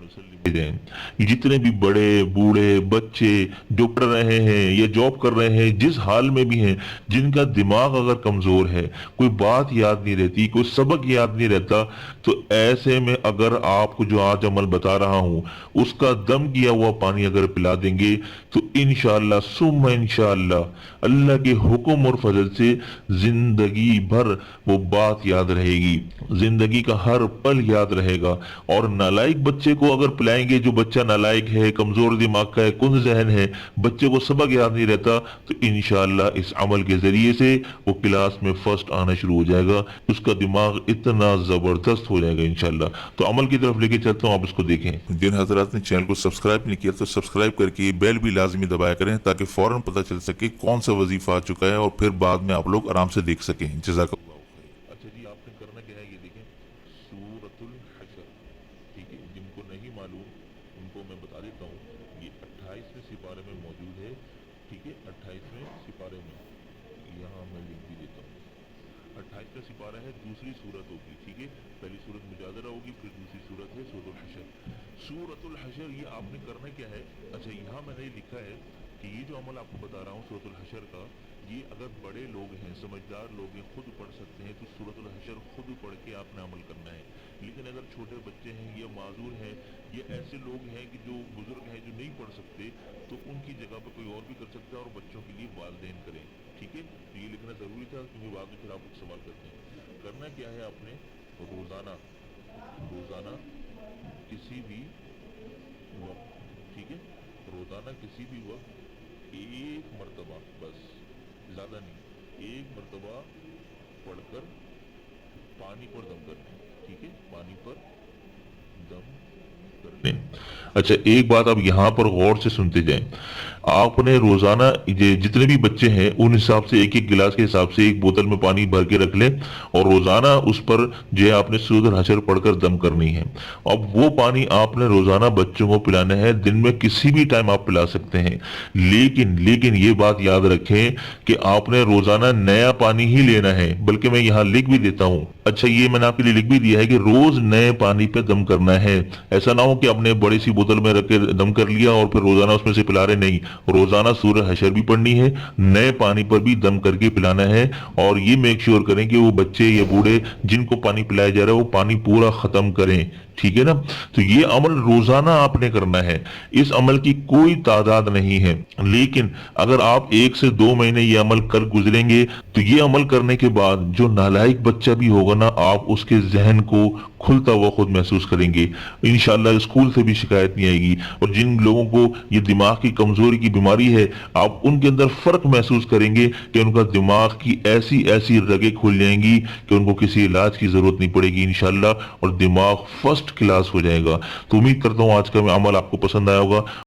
वसल्लम। ये जितने भी बड़े बूढ़े बच्चे जो पढ़ रहे हैं या जॉब कर रहे हैं, जिस हाल में भी हैं, जिनका दिमाग अगर कमजोर है, कोई बात याद नहीं रहती, कोई सबक याद नहीं रहता, तो ऐसे में अगर आपको जो आज अमल बता रहा हूं उसका दम किया हुआ पानी अगर पिला देंगे तो इंशाअल्लाह सुम्मा इंशाअल्लाह अल्लाह के हुक्म और फजल से जिंदगी भर वो बात याद रहेगी, जिंदगी का हर पल याद रहेगा। और नालायक बच्चे को अगर पिलाएंगे, जो बच्चा नालायक है, कमजोर दिमाग का है, कुंद जहन है, बच्चे को सबक याद नहीं रहता, तो इंशाअल्लाह इस अमल के जरिए से वो क्लास में फर्स्ट आना शुरू हो जाएगा, उसका दिमाग इतना जबरदस्त हो जाएगा इंशाअल्लाह। तो अमल की तरफ लेके चलता हूँ, आप इसको देखें। जिन हजरात ने चैनल को सब्सक्राइब नहीं किया तो सब्सक्राइब करके बेल भी लाजमी दबाया करें, ताकि फौरन पता चल सके कौन सा वजीफा आ चुका है और फिर बाद में आप लोग आराम से देख सकें। जज़ाकल्लाह खैर। अच्छा जी, आपने करना क्या है, ये देखें सूरतुल हशर, ठीक है। जिनको नहीं मालूम उनको मैं बता देता हूँ, ये 28वें सिपारे में मौजूद है, ठीक है। 28वें सिपारे में यहाँ मैं लिख भी देता हूँ, 28वां सिपारा है, दूसरी सूरत होगी, ठीक है। पहली सूरत मुजादरा होगी, फिर दूसरी सूरत है सूरतुल हशर। सूरतुल हशर ये आपने करना क्या है, अच्छा यहाँ मैंने लिखा है कि ये जो अमल आपको बता रहा हूँ सूरतुल हशर का, ये अगर बड़े लोग हैं, समझदार लोग हैं, खुद पढ़ सकते हैं, तो सूरतुल हशर खुद पढ़ के आपने अमल करना है। लेकिन अगर छोटे बच्चे हैं या माजूर हैं या ऐसे लोग हैं कि जो बुजुर्ग हैं जो नहीं पढ़ सकते, तो उनकी जगह पर कोई और भी कर सकता है, और बच्चों के लिए वालिदैन करें, ठीक है। तो ये लिखना ज़रूरी था, क्योंकि बाद में फिर आप सवाल करते हैं। करना क्या है आपने, रोज़ाना रोज़ाना किसी भी वक्त, ठीक है, रोज़ाना किसी भी वक्त एक मरतबा, बस ज़्यादा नहीं, एक मरतबा पढ़कर पानी पर दम करना, ठीक है, पानी पर दम करने। अच्छा, एक बात आप यहाँ पर गौर से सुनते जाएं। आपने रोजाना जितने भी बच्चे हैं उन हिसाब से एक एक गिलास के हिसाब से एक बोतल में पानी भर के रख लें, और रोजाना उस पर जो है आपने सूरत हशर पढ़कर दम करनी है। अब वो पानी आपने रोजाना बच्चों को पिलाना है, दिन में किसी भी टाइम आप पिला सकते हैं। लेकिन लेकिन ये बात याद रखें कि आपने रोजाना नया पानी ही लेना है, बल्कि मैं यहाँ लिख भी देता हूँ। अच्छा, ये मैंने आपके लिए लिख भी दिया है कि रोज नए पानी पे दम करना है। ऐसा ना हो कि आपने बड़ी सी बोतल में रख के दम कर लिया और फिर रोजाना उसमें से पिला रहे, नहीं। रोजाना सूरह हशर भी पढ़नी है, नए पानी पर भी दम करके पिलाना है, और ये मेक श्योर करें कि वो बच्चे या बूढ़े जिनको पानी पिलाया जा रहा है वो पानी पूरा खत्म करें, ठीक है ना। तो ये अमल रोजाना आपने करना है, इस अमल की कोई तादाद नहीं है। लेकिन अगर आप 1 से 2 महीने ये अमल कर गुजरेंगे, तो ये अमल करने के बाद जो नालायक बच्चा भी होगा ना, आप उसके जहन को खुलता हुआ खुद महसूस करेंगे। इंशाअल्लाह स्कूल से भी शिकायत नहीं आएगी। और जिन लोगों को ये दिमाग की कमजोरी की बीमारी है, आप उनके अंदर फर्क महसूस करेंगे कि उनका दिमाग की ऐसी ऐसी रगें खुल जाएंगी कि उनको किसी इलाज की जरूरत नहीं पड़ेगी इंशाअल्लाह, और दिमाग फर्स्ट क्लास हो जाएगा। तो उम्मीद करता हूँ आज का अमल आपको पसंद आया होगा।